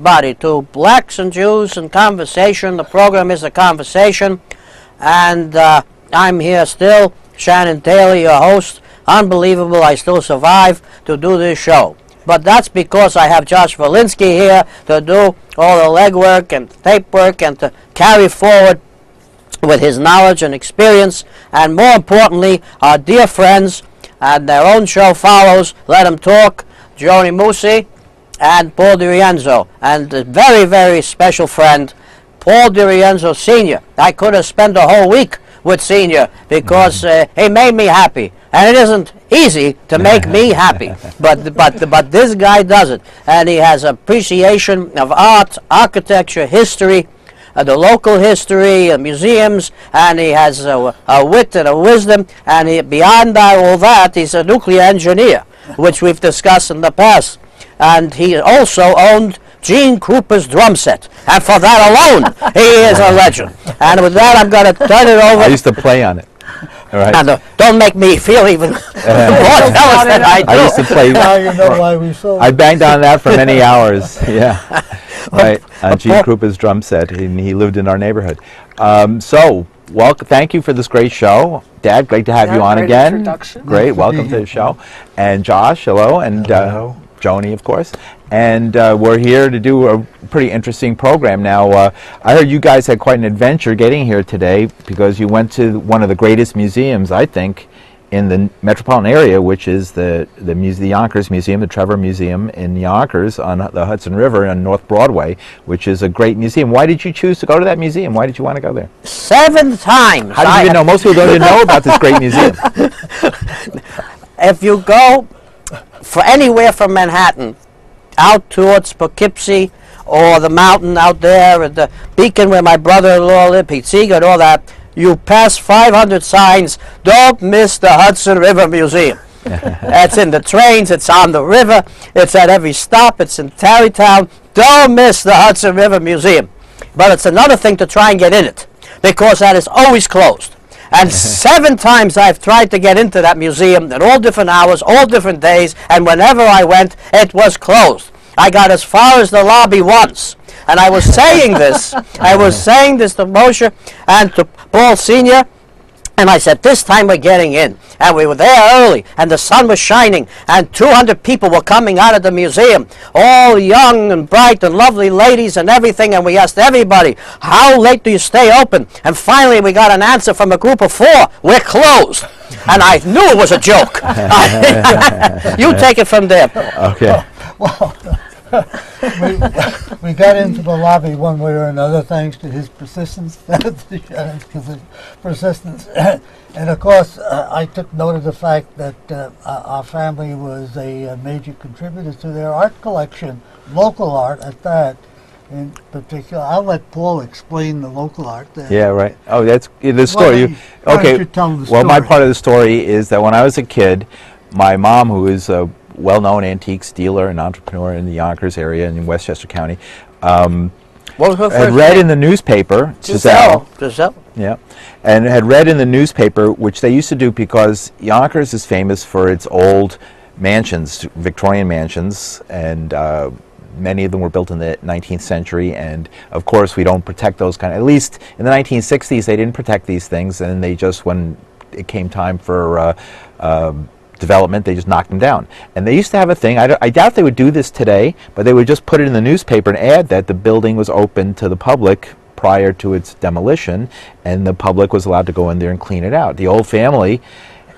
everybody to Blacks and Jews in Conversation. The program is A Conversation, and I'm here still, Shannon Taylor, your host. Unbelievable, I still survive to do this show. But that's because I have Josh Wolinsky here to do all the legwork and tape work and to carry forward with his knowledge and experience, and more importantly, our dear friends, and their own show follows, Let Them Talk, Joan Moossy and Paul DeRienzo, and a very, very special friend, Paul DeRienzo Sr. I could have spent a whole week with Sr. because he made me happy, and it isn't easy to make me happy, but this guy does it, and he has appreciation of art, architecture, history, the local history, museums, and he has a wit and a wisdom, and beyond all that, he's a nuclear engineer, which we've discussed in the past. And he also owned Gene Krupa's drum set, and for that alone, he is a legend. And with that, I'm going to turn it over. I used to play on it. All right. And don't make me feel even more jealous than I do. I used to play. Now you know why we sold. I banged on that for many hours. Yeah. Right, Gene Krupa's drum set, and he lived in our neighborhood. So, thank you for this great show. Dad, great to have you on again. Great, welcome to the show. And Josh, hello, and Joni, of course. And we're here to do a pretty interesting program. Now, I heard you guys had quite an adventure getting here today because you went to one of the greatest museums, I think, in the metropolitan area, which is the Yonkers Museum, the Trevor Museum in Yonkers on the Hudson River on North Broadway, which is a great museum. Why did you choose to go to that museum? Why did you want to go there? 7 times. How did you even know? Most people don't even know about this great museum. If you go for anywhere from Manhattan out towards Poughkeepsie or the mountain out there at the Beacon where my brother-in-law lived, Pete Seeger and all that, you pass 500 signs, don't miss the Hudson River Museum. It's in the trains, it's on the river, it's at every stop, it's in Tarrytown. Don't miss the Hudson River Museum. But it's another thing to try and get in it, because that is always closed. And 7 times I've tried to get into that museum at all different hours, all different days, and whenever I went, it was closed. I got as far as the lobby once. And I was saying this, to Moshe and to Paul Sr., and I said, this time we're getting in. And we were there early, and the sun was shining, and 200 people were coming out of the museum, all young and bright and lovely ladies and everything, and we asked everybody, how late do you stay open? And finally we got an answer from a group of 4, we're closed. And I knew it was a joke. You take it from there. Okay. Well, we got into the lobby one way or another thanks to his persistence, persistence. And of course, I took note of the fact that our family was a major contributor to their art collection, local art at that. In particular, I'll let Paul explain the local art there. Yeah, right. Oh, that's the story. Why don't you tell the story? Well, my part of the story is that when I was a kid, my mom, who is a well-known antiques dealer and entrepreneur in the Yonkers area and in Westchester County, had read in the newspaper, Giselle, yeah, and had read in the newspaper, which they used to do because Yonkers is famous for its old mansions, Victorian mansions, and many of them were built in the 19th century, and of course we don't protect those at least in the 1960s they didn't protect these things, and they just, when it came time for development, they just knocked them down. And they used to have a thing, I doubt they would do this today, but they would just put it in the newspaper and add that the building was open to the public prior to its demolition, and the public was allowed to go in there and clean it out. The old family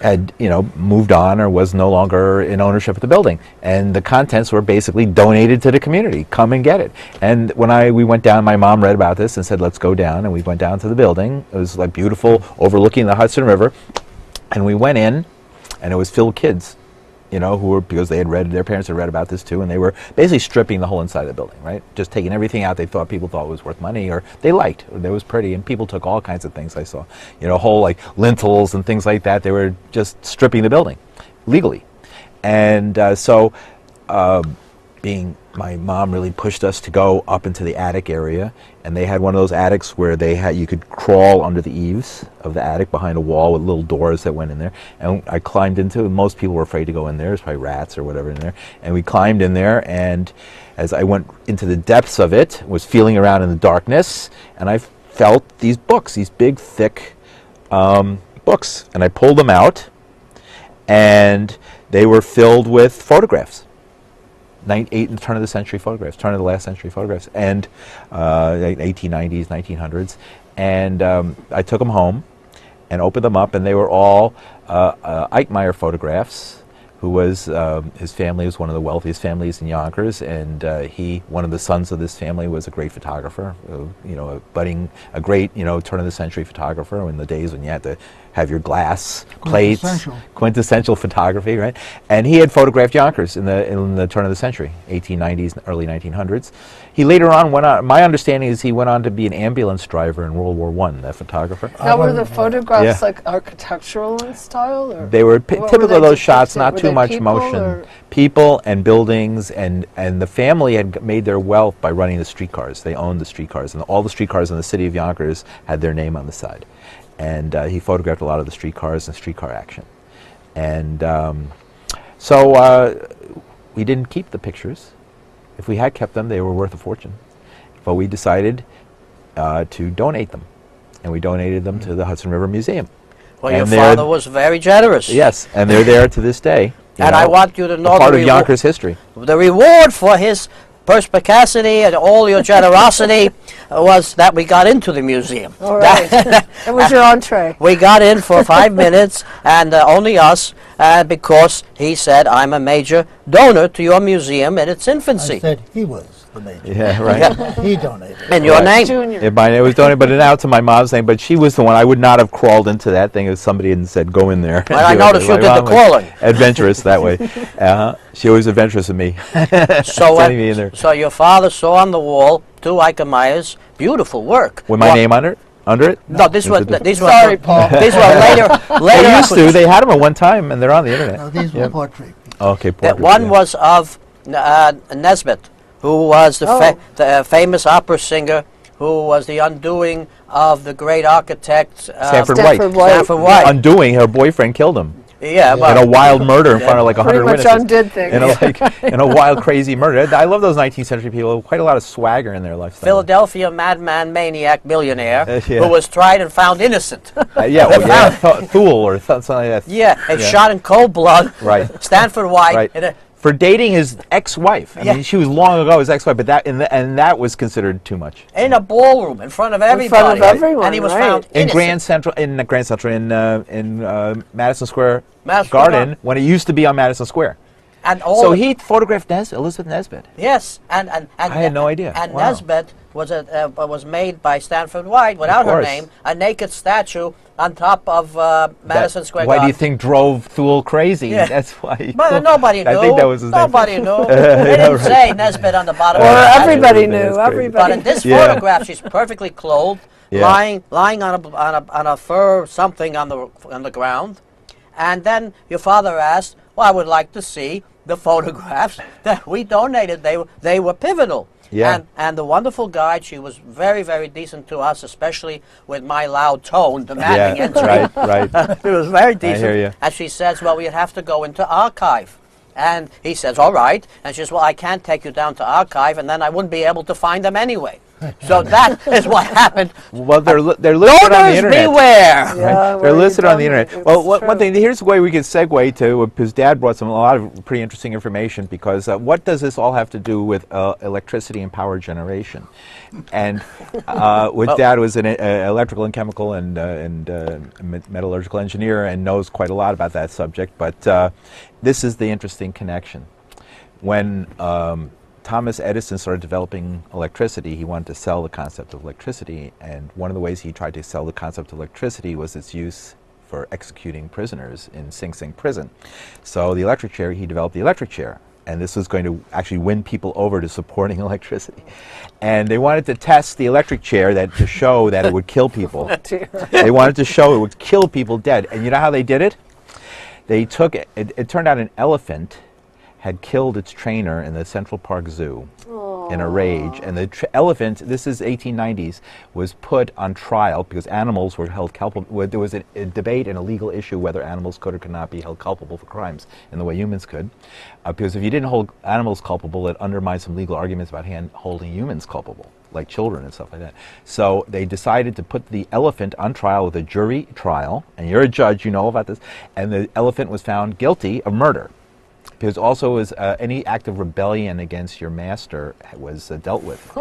had, moved on or was no longer in ownership of the building, and the contents were basically donated to the community. Come and get it. And when we went down, my mom read about this and said, let's go down, and we went down to the building. It was like beautiful, overlooking the Hudson River, and we went in, and it was filled with kids, who were, because their parents had read about this too, and they were basically stripping the whole inside of the building, right? Just taking everything out people thought was worth money, or they liked, or it was pretty, and people took all kinds of things I saw, whole like lintels and things like that. They were just stripping the building legally. And so being my mom really pushed us to go up into the attic area, and they had one of those attics where you could crawl under the eaves of the attic behind a wall with little doors that went in there. And I climbed into it. Most people were afraid to go in there. There's probably rats or whatever in there. And we climbed in there, and as I went into the depths of it, was feeling around in the darkness, and I felt these books, these big, thick books. And I pulled them out, and they were filled with photographs. Turn of the century photographs, turn of the last century photographs, and 1890s, 1900s. And I took them home and opened them up, and they were all Eichmeyer photographs, who was, his family was one of the wealthiest families in Yonkers, and one of the sons of this family was a great photographer, a great, turn of the century photographer in the days when you had to have your glass plates, quintessential photography, right? And he had photographed Yonkers in the turn of the century, 1890s, early 1900s. He later on went on, my understanding is he went on to be an ambulance driver in World War I, that photographer. Now, were the photographs like architectural in style? Or they were typical of those shots, not too much motion. People and buildings, and the family had made their wealth by running the streetcars. They owned the streetcars, and all the streetcars in the city of Yonkers had their name on the side. And he photographed a lot of the streetcars and streetcar action. And so we didn't keep the pictures. If we had kept them, they were worth a fortune. But we decided to donate them. And we donated them to the Hudson River Museum. Well, your father was very generous. Yes, and they're there to this day. And I want you to know part of Yonkers history. The reward for his perspicacity and all your generosity was that we got into the museum. All right. It was your entree. We got in for 5 minutes, and only us, because he said, I'm a major donor to your museum in its infancy. I said he was the major. Yeah, right. Yeah. He donated. And your name? Junior. Yeah, mine, it was donated, but now to my mom's name. But she was the one. I would not have crawled into that thing if somebody had said, go in there. Well, I noticed you did the crawling. Adventurous that way. She was adventurous with me. Me in there. So your father saw on the wall 2 Eichmeyers, beautiful work. With my name under it? No, these were Sorry, Paul. These were later. They used to. They had them at one time, and they're on the internet. No, these were portrait pieces. Okay, portrait. That one was of Nesbitt, who was the famous opera singer, who was the undoing of the great architect Stanford White. Undoing, her boyfriend killed him. Yeah, in a wild murder in front of like 100 witnesses. Pretty much undid things. In a wild, crazy murder. I love those 19th century people. Quite a lot of swagger in their lifestyle. Philadelphia madman, maniac, millionaire, who was tried and found innocent. Fool or something like that. Yeah, shot in cold blood. Right. Stanford White. Right. For dating his ex-wife. I mean, she was long ago his ex-wife, but that was considered too much. In a ballroom, in front of everybody. In front of everyone, and he was found in innocent. in Madison Square Garden, when it used to be on Madison Square. And so he photographed Elizabeth Nesbitt. Yes, and I had no idea. And Nesbitt was made by Stanford White without her name, a naked statue on top of Madison Square Garden. Why do you think drove Thule crazy? Yeah. That's why. But nobody knew. I think that was his name. Nobody knew. They didn't say Nesbitt on the bottom. Or everybody knew. Everybody. But in this photograph, she's perfectly clothed, lying on a fur something on the ground, and then your father asked, "Well, I would like to see the photographs that we donated. They were pivotal." Yeah. And the wonderful guide, she was very, very decent to us, especially with my loud tone demanding entry. Right. It was very decent. I hear you. And she says, well, we'd have to go into archive. And he says, all right. And she says, well, I can't take you down to archive, and then I wouldn't be able to find them anyway. So that is what happened. Well, they're listed on the internet. Beware! Yeah, They're listed on the internet. Well, one thing, here's the way we can segue to, because Dad brought a lot of pretty interesting information, because what does this all have to do with electricity and power generation? And with Dad was an electrical and chemical and metallurgical engineer and knows quite a lot about that subject, but this is the interesting connection. When Thomas Edison started developing electricity, he wanted to sell the concept of electricity, and one of the ways he tried to sell the concept of electricity was its use for executing prisoners in Sing Sing prison. So the electric chair, he developed the electric chair, and this was going to actually win people over to supporting electricity. And they wanted to test the electric chair to show that it would kill people. They wanted to show it would kill people dead. And you know how they did it? They took it turned out an elephant had killed its trainer in the Central Park Zoo in a rage. And the elephant, this is 1890s, was put on trial because animals were held culpable. There was a debate and a legal issue whether animals could or could not be held culpable for crimes in the way humans could. Because if you didn't hold animals culpable, it undermined some legal arguments about holding humans culpable, like children and stuff like that. So they decided to put the elephant on trial with a jury trial, and you're a judge, you know about this, and the elephant was found guilty of murder. Because also any act of rebellion against your master was dealt with.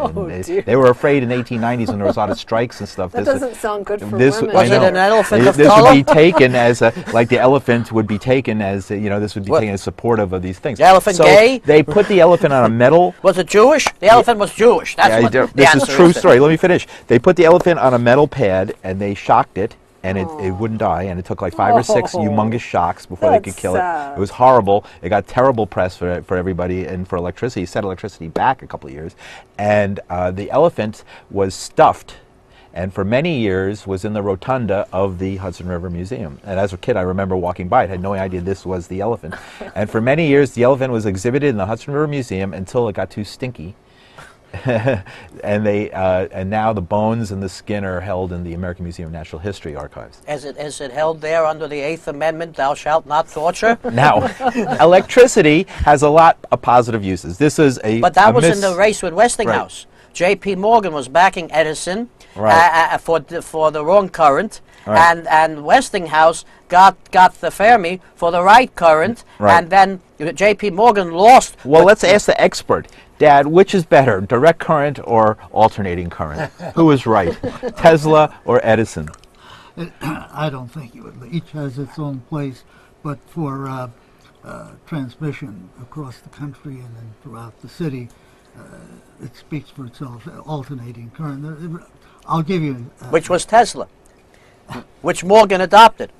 They were afraid in the 1890s when there was a lot of strikes and stuff. That doesn't sound good for women. Was it an elephant of this color? would be taken as like the elephant would be taken as this would be taken as supportive of these things. The elephant gay? They put the elephant on a metal. Was it Jewish? The elephant was Jewish. That's what the this is answer true story. Let me finish. They put the elephant on a metal pad and they shocked it. And it wouldn't die, and it took like 5 or 6 humongous shocks before they could kill it. It was horrible. It got terrible press for everybody and for electricity. It set electricity back a couple of years. And the elephant was stuffed, and for many years was in the rotunda of the Hudson River Museum. And as a kid, I remember walking by it, had no idea this was the elephant. And for many years, the elephant was exhibited in the Hudson River Museum until it got too stinky. and now the bones and the skin are held in the American Museum of Natural History archives. Is it held there under the 8th Amendment, thou shalt not torture? Now, electricity has a lot of positive uses. This is But that was in the race with Westinghouse. Right. J.P. Morgan was backing Edison for the wrong current, and Westinghouse got the Fermi for the right current, and then J.P. Morgan lost. Well, let's ask the expert. Dad, which is better, direct current or alternating current? Who is right, Tesla or Edison? I don't think it would. Each has its own place, but for transmission across the country and then throughout the city, it speaks for itself. Alternating current. I'll give you. Which was Tesla, which Morgan adopted.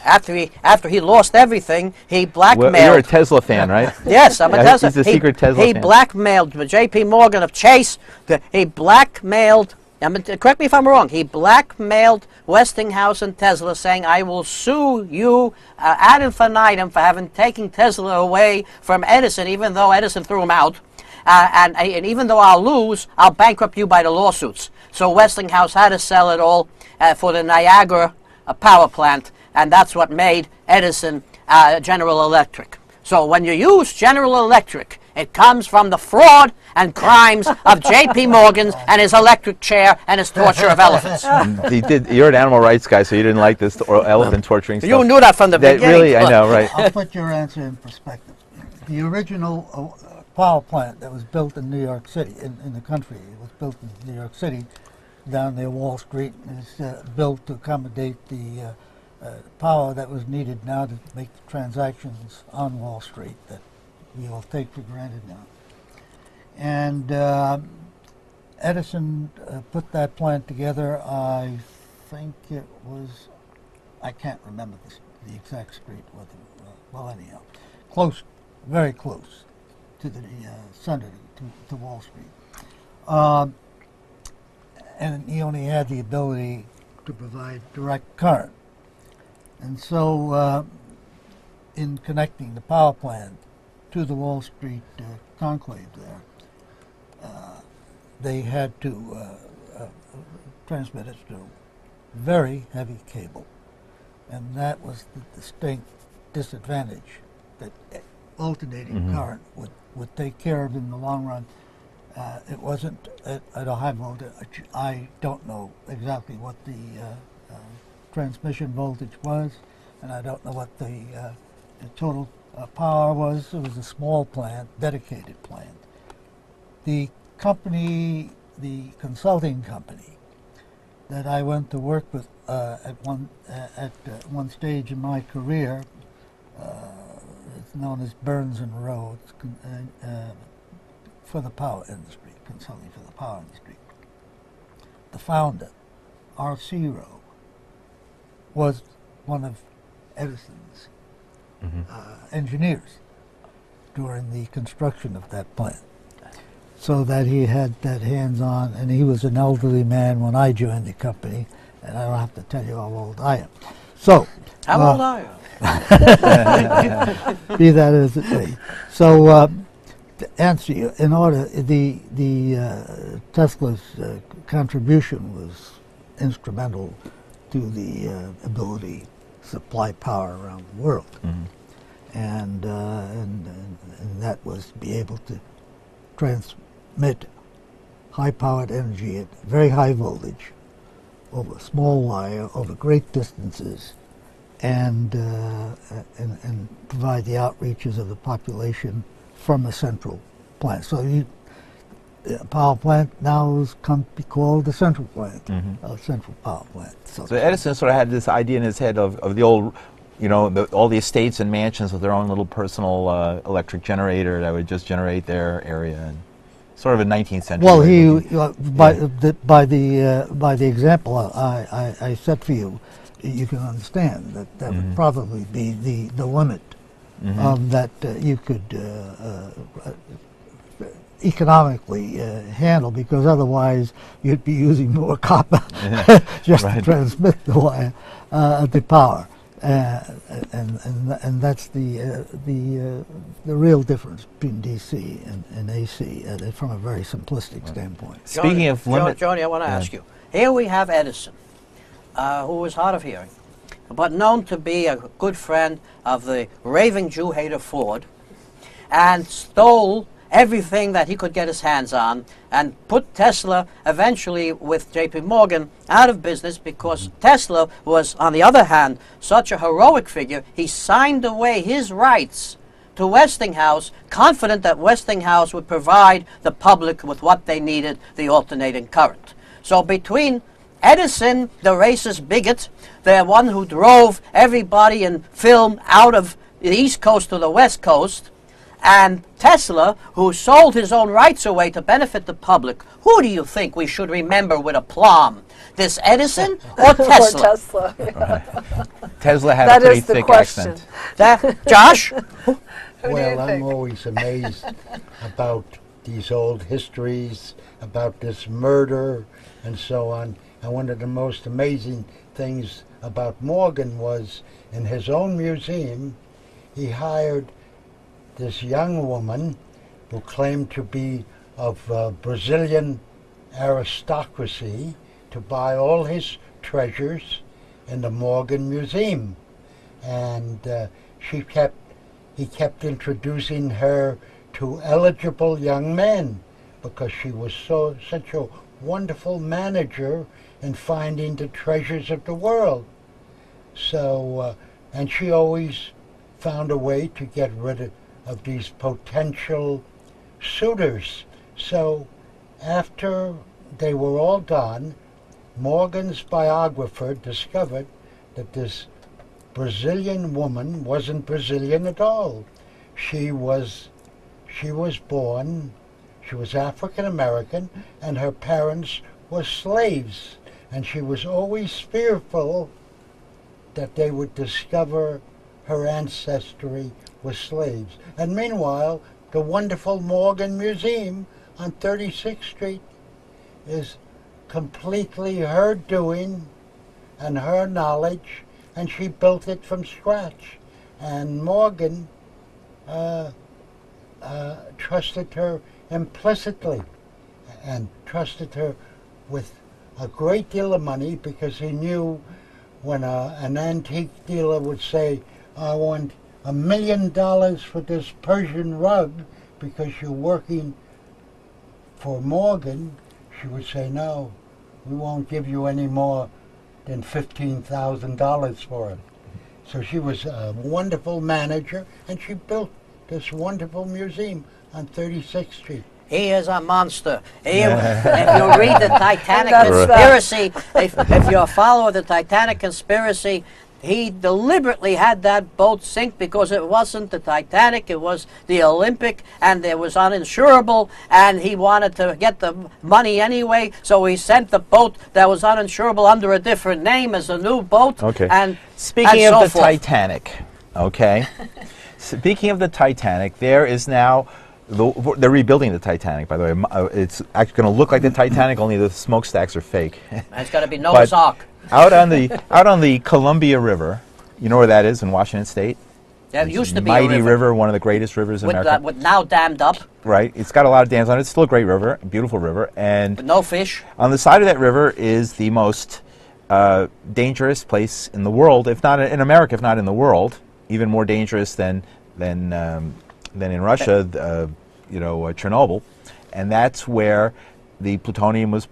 After he lost everything, he blackmailed. Well, you're a Tesla fan, right? Yes, I'm a Tesla. He's a secret Tesla fan. He blackmailed J.P. Morgan of Chase. He blackmailed. Correct me if I'm wrong. He blackmailed Westinghouse and Tesla, saying, "I will sue you ad infinitum for having taken Tesla away from Edison, even though Edison threw him out, and even though I'll lose, I'll bankrupt you by the lawsuits." So Westinghouse had to sell it all for the Niagara power plant. And that's what made Edison General Electric. So when you use General Electric, it comes from the fraud and crimes of J.P. Morgan and his electric chair and his torture of elephants. You're an animal rights guy, so you didn't like this elephant torturing stuff. You knew that from the beginning. Really, I know, right. I'll put your answer in perspective. The original power plant that was built in New York City, in the country, it was built in New York City, down near Wall Street, and it's built to accommodate the power that was needed now to make the transactions on Wall Street that we all take for granted now. And Edison put that plant together. I think it was, I can't remember the exact street, well anyhow, close, very close to the center, to Wall Street. And he only had the ability to provide direct current. And so in connecting the power plant to the Wall Street conclave there, they had to transmit it through very heavy cable. And that was the distinct disadvantage that alternating current would take care of in the long run. It wasn't at a high voltage. I don't know exactly what the transmission voltage was, and I don't know what the total power was. It was a small plant, dedicated plant. The company, the consulting company that I went to work with at one stage in my career, it's known as Burns and Rhodes, for the power industry, consulting for the power industry. The founder, R.C. Rowe, was one of Edison's engineers during the construction of that plant. So that he had that hands-on, and he was an elderly man when I joined the company, and I don't have to tell you how old I am. So, how old are you? Be that as it may. So, to answer you, in order, the Tesla's contribution was instrumental to the ability to supply power around the world. And that was to be able to transmit high-powered energy at very high voltage over small wire, over great distances, and provide the outreaches of the population from a central plant. So a power plant now has come to be called the central plant, a central power plant. So Edison sort of had this idea in his head of the old, you know, all the estates and mansions with their own little personal electric generator that would just generate their area, and sort of a 19th century. Well, by the example I set for you, you can understand that that would probably be the limit that you could economically handle, because otherwise you'd be using more copper just to transmit the wire, the power, and that's the real difference between DC and AC from a very simplistic standpoint. Speaking of limit, Johnny, I want to ask you. Here we have Edison, who was hard of hearing, but known to be a good friend of the raving Jew hater Ford, and stole everything that he could get his hands on, and put Tesla eventually with J.P. Morgan out of business, because Tesla was, on the other hand, such a heroic figure. He signed away his rights to Westinghouse, confident that Westinghouse would provide the public with what they needed, the alternating current. So between Edison, the racist bigot, the one who drove everybody in film out of the East Coast to the West Coast, and Tesla, who sold his own rights away to benefit the public, who do you think we should remember with aplomb? This Edison or Tesla? Or Tesla. Tesla had That a pretty is the thick question. accent. Josh? Well, I'm always amazed about these old histories, about this murder and so on. And one of the most amazing things about Morgan was, in his own museum, he hired this young woman who claimed to be of Brazilian aristocracy to buy all his treasures in the Morgan Museum. And he kept introducing her to eligible young men, because she was such a wonderful manager in finding the treasures of the world. So, and she always found a way to get rid of these potential suitors. So after they were all done, Morgan's biographer discovered that this Brazilian woman wasn't Brazilian at all. She was born, she was African American, and her parents were slaves, and she was always fearful that they would discover her ancestry with slaves. And meanwhile, the wonderful Morgan Museum on 36th Street is completely her doing and her knowledge, and she built it from scratch. And Morgan trusted her implicitly, and trusted her with a great deal of money, because he knew when an antique dealer would say, "I want $1 million for this Persian rug because you're working for Morgan," she would say, "No, we won't give you any more than $15,000 for it." So she was a wonderful manager, and she built this wonderful museum on 36th Street. He is a monster. If you read the Titanic conspiracy, if you're a follower of the Titanic conspiracy, he deliberately had that boat sink because it wasn't the Titanic, it was the Olympic, and it was uninsurable, and he wanted to get the money anyway, so he sent the boat that was uninsurable under a different name as a new boat. Okay. And speaking and of so the Titanic, okay. Speaking of the Titanic, there is now, they're rebuilding the Titanic, by the way. It's actually going to look like the Titanic, only the smokestacks are fake. It's got to be Noah's Ark. Out on the Columbia River, You know where that is in Washington State? There used to be mighty a river, one of the greatest rivers in America. With now dammed up. Right. It's got a lot of dams on it. It's still a great river, a beautiful river. And With no fish. on the side of that river is the most dangerous place in the world, if not in America, if not in the world. Even more dangerous than in Russia, Chernobyl. And that's where the plutonium was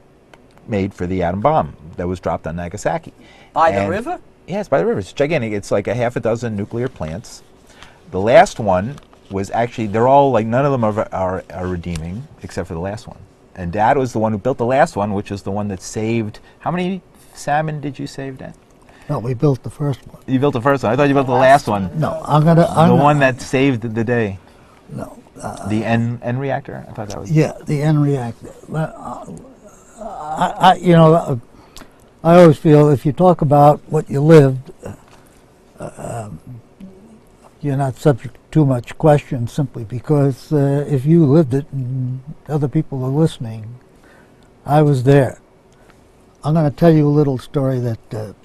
made for the atom bomb that was dropped on Nagasaki. By the river? Yes, by the river. It's gigantic. It's like a half a dozen nuclear plants. The last one was actually, they're all like, none of them are redeeming, except for the last one. And Dad was the one who built the last one, which is the one that saved, how many salmon did you save, Dad? No, we built the first one. You built the first one. I thought you built the last one. No, the one that saved the day. No. The N reactor? I thought that was... Yeah, the N reactor. I always feel if you talk about what you lived, you're not subject to too much question simply because if you lived it and other people are listening, I was there. I'm going to tell you a little story that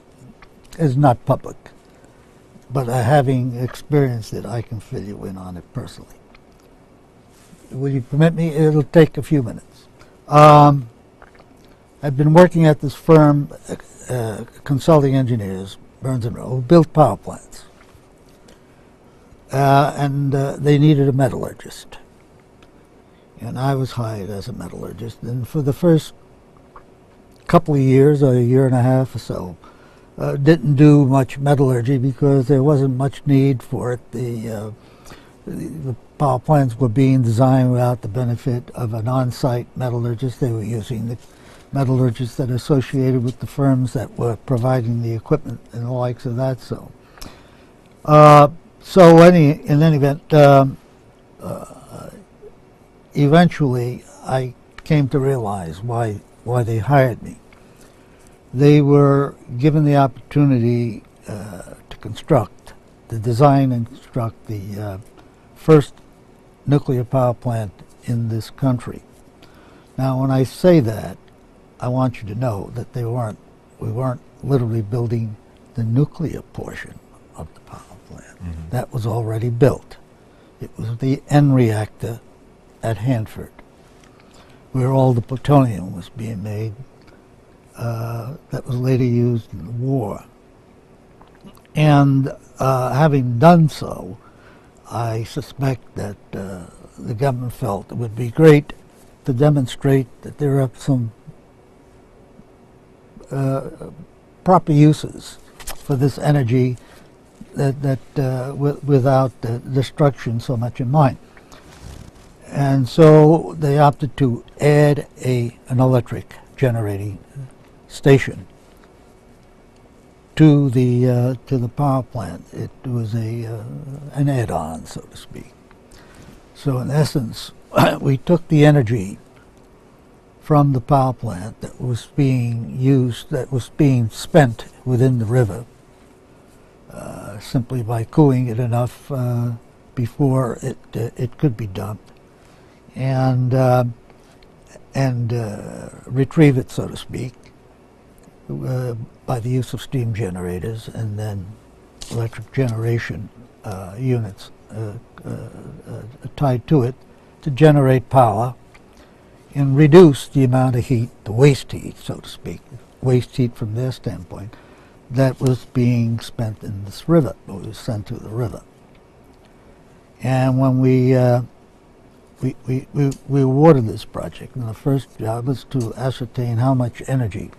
is not public, but having experienced it, I can fill you in on it personally. Will you permit me? It'll take a few minutes. I've been working at this firm, consulting engineers, Burns and Rowe, who built power plants. And they needed a metallurgist. And I was hired as a metallurgist. And for the first couple of years, a year and a half or so, didn't do much metallurgy because there wasn't much need for it. The power plants were being designed without the benefit of an on-site metallurgist. They were using the metallurgists that are associated with the firms that were providing the equipment and the likes of that. In any event, eventually I came to realize why they hired me. They were given the opportunity to design and construct the first nuclear power plant in this country. Now, when I say that, I want you to know that we weren't literally building the nuclear portion of the power plant. Mm-hmm. That was already built. It was the N reactor at Hanford, where all the plutonium was being made that was later used in the war. And having done so, I suspect that the government felt it would be great to demonstrate that there are some proper uses for this energy without destruction so much in mind. And so they opted to add an electric generating station to the power plant. It was an add-on, so to speak. So in essence, we took the energy from the power plant that was being used, that was being spent within the river, simply by cooling it enough before it could be dumped, and retrieve it, so to speak, by the use of steam generators and then electric generation units tied to it to generate power and reduce the amount of heat, the waste heat, so to speak, waste heat from their standpoint, that was being spent in this river, or was sent to the river. And when we awarded this project, and the first job was to ascertain how much energy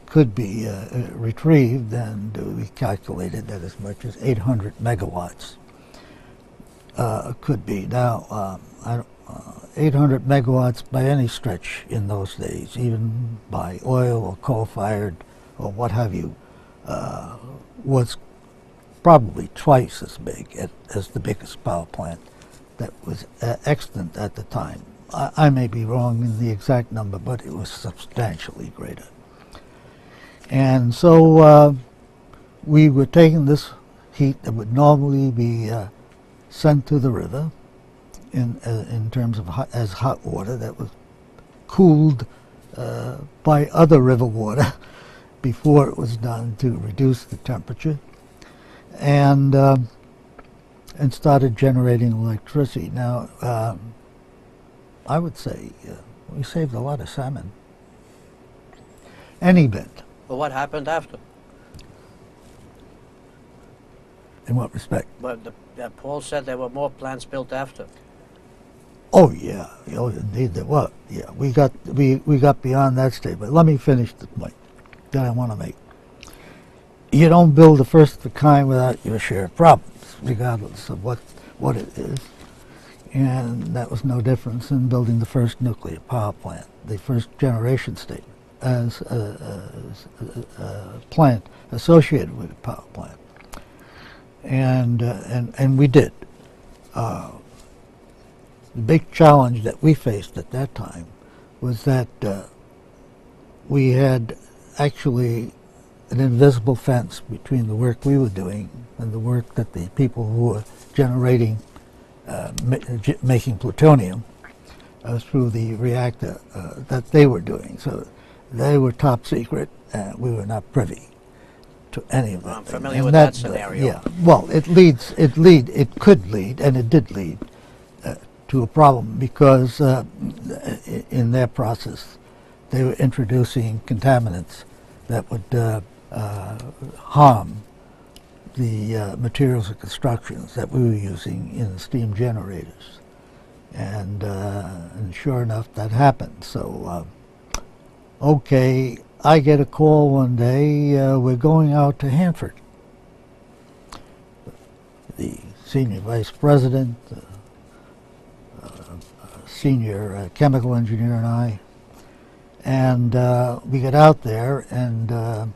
could be retrieved, and we calculated that as much as 800 megawatts could be. Now, 800 megawatts by any stretch in those days, even by oil or coal-fired or what have you, was probably twice as big as the biggest power plant that was extant at the time. I may be wrong in the exact number, but it was substantially greater. And so we were taking this heat that would normally be sent to the river in terms of as hot water that was cooled by other river water before it was done to reduce the temperature, and started generating electricity. Now, I would say we saved a lot of salmon. Any bit. Well, what happened after? In what respect? Well, Paul said there were more plants built after. Oh yeah, oh indeed there was. Yeah, we got beyond that stage. But let me finish the point that I want to make. You don't build the first of the kind without your share of problems, regardless of what it is. And that was no difference in building the first nuclear power plant, the first generation state, as a plant associated with a power plant. And we did. The big challenge that we faced at that time was that we had actually an invisible fence between the work we were doing and the work that the people who were generating, making plutonium through the reactor that they were doing. So they were top secret, and we were not privy to any of it. I'm familiar with that scenario. Yeah. Well, it could lead, and it did lead to a problem because in their process they were introducing contaminants that would harm the materials of constructions that we were using in steam generators. And sure enough, that happened. So, okay, I get a call one day, we're going out to Hanford. The senior vice president, senior chemical engineer and I, and we get out there and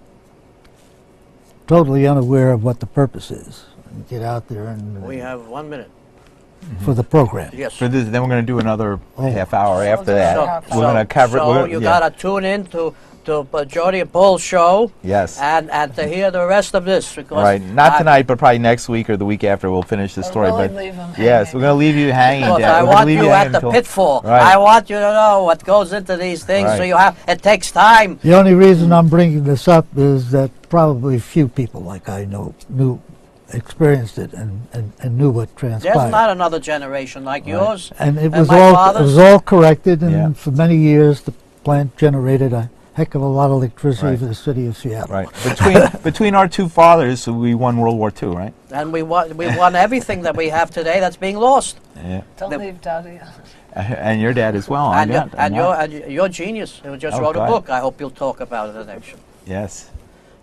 totally unaware of what the purpose is. We get out there and... We have 1 minute. For the program. Yes. For this, then we're going to do another half hour after that. So, we're going to cover it. So you got to tune in to Jody and Paul's show. Yes. And to hear the rest of this. Because right. Not tonight, but probably next week or the week after we'll finish the story. Really but leave them yes, we're going to leave you hanging. Because I want you at the pitfall. Right. I want you to know what goes into these things. Right. So you have. It takes time. The only reason I'm bringing this up is that probably few people like I knew experienced it and knew what transpired. There's not another generation like yours. And it and was my all father's. it was all corrected, and Yeah. for many years the plant generated a heck of a lot of electricity Right. for the city of Seattle. Right. Between our two fathers, we won World War II, right? And we won everything that we have today that's being lost. Yeah. Don't leave Daddy. And your dad as well. And you're a genius. You just wrote a God. book. I hope you'll talk about it in the next show. Yes.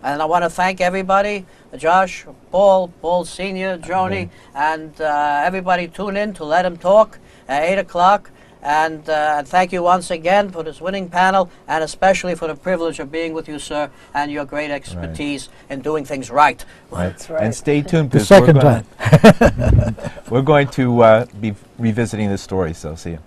And I want to thank everybody, Josh, Paul Sr., Joni, and everybody tune in to Let Him Talk at 8 o'clock. And thank you once again for this winning panel, and especially for the privilege of being with you, sir, and your great expertise in doing things right. Right. Right. And stay tuned. The second time. We're going to be revisiting this story, so see you.